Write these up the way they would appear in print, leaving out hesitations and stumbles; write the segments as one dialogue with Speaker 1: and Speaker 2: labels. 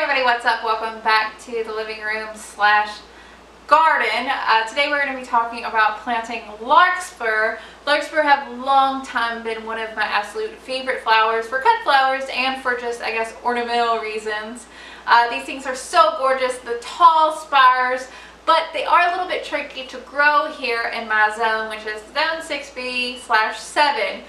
Speaker 1: everybody, what's up? Welcome back to the living room slash garden. Today we're going to be talking about planting larkspur. Larkspur have long time been one of my absolute favorite flowers for cut flowers and for just, I guess, ornamental reasons. These things are so gorgeous, the tall spires, but they are a little bit tricky to grow here in my zone, which is zone 6B/7.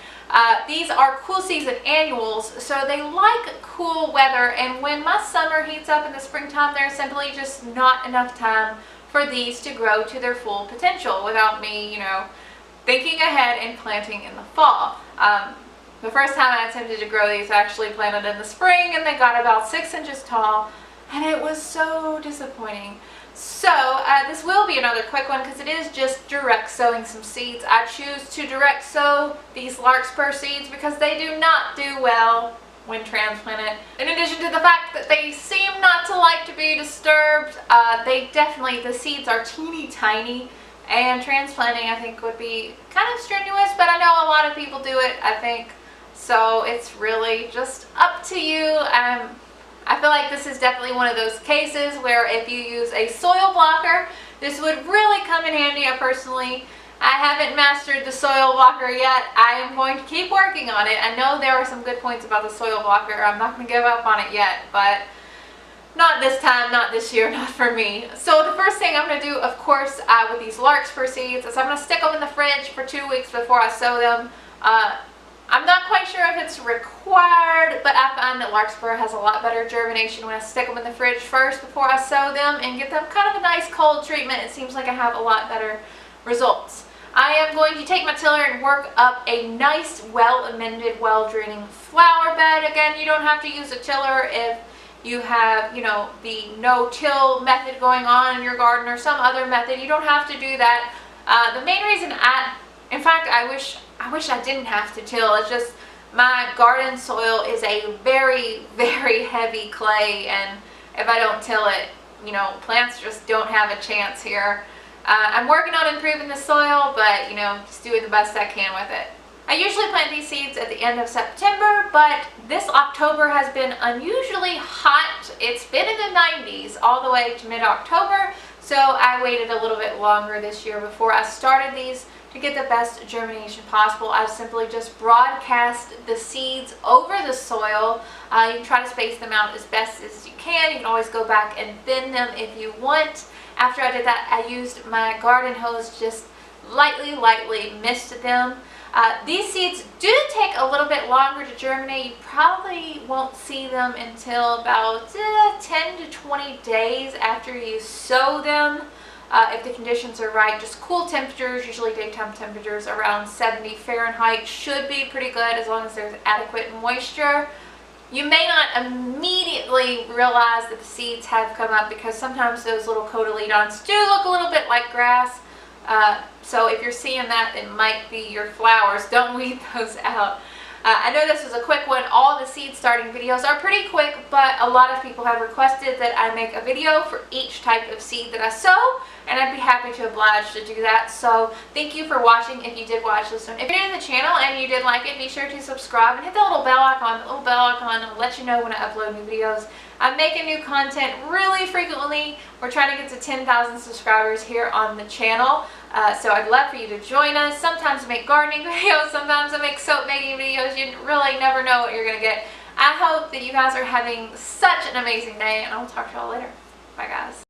Speaker 1: These are cool season annuals, so they like cool weather, and when my summer heats up in the springtime, there's simply just not enough time for these to grow to their full potential without me, thinking ahead and planting in the fall. The first time I attempted to grow these, I actually planted in the spring, and they got about 6 inches tall, and it was so disappointing. So this will be another quick one because it is just direct sowing some seeds. I choose to direct sow these larkspur seeds because they do not do well when transplanted. In addition to the fact that they seem not to like to be disturbed, the seeds are teeny tiny, and transplanting I think would be kind of strenuous, but I know a lot of people do it, I think. So it's really just up to you. I feel like this is definitely one of those cases where if you use a soil blocker, this would really come in handy. I haven't mastered the soil blocker yet. I am going to keep working on it. I know there are some good points about the soil blocker. I'm not going to give up on it yet, but not this time, not this year, not for me. So the first thing I'm going to do, of course, with these larkspur seeds is I'm going to stick them in the fridge for 2 weeks before I sow them. I'm not quite sure if it's required, but I find that larkspur has a lot better germination when I stick them in the fridge first before I sow them and get them kind of a nice cold treatment. It seems like I have a lot better results. I am going to take my tiller and work up a nice, well-amended, well-draining flower bed. Again, you don't have to use a tiller if you have, the no-till method going on in your garden or some other method. You don't have to do that. The main reason in fact, I wish I didn't have to till. It's just my garden soil is a very, very heavy clay, and if I don't till it, plants just don't have a chance here. I'm working on improving the soil, but, just doing the best I can with it. I usually plant these seeds at the end of September, but this October has been unusually hot. It's been in the 90s all the way to mid-October, so I waited a little bit longer this year before I started these to get the best germination possible. I've simply just broadcast the seeds over the soil. You can try to space them out as best as you can. You can always go back and thin them if you want. After I did that, I used my garden hose, just lightly misted them. These seeds do take a little bit longer to germinate. You probably won't see them until about 10 to 20 days after you sow them. If the conditions are right, just cool temperatures, usually daytime temperatures around 70 Fahrenheit should be pretty good as long as there's adequate moisture. You may not immediately realize that the seeds have come up because sometimes those little cotyledons do look a little bit like grass. So if you're seeing that, it might be your flowers. Don't weed those out. I know this was a quick one. All the seed starting videos are pretty quick, but a lot of people have requested that I make a video for each type of seed that I sow, and I'd be happy to oblige to do that. So thank you for watching if you did watch this one. If you're new to the channel and you did like it, be sure to subscribe and hit the little bell icon. The little bell icon will let you know when I upload new videos. I'm making new content really frequently. We're trying to get to 10,000 subscribers here on the channel. So I'd love for you to join us. Sometimes I make gardening videos, sometimes I make soap making videos. You really never know what you're going to get. I hope that you guys are having such an amazing day, and I'll talk to y'all later. Bye, guys.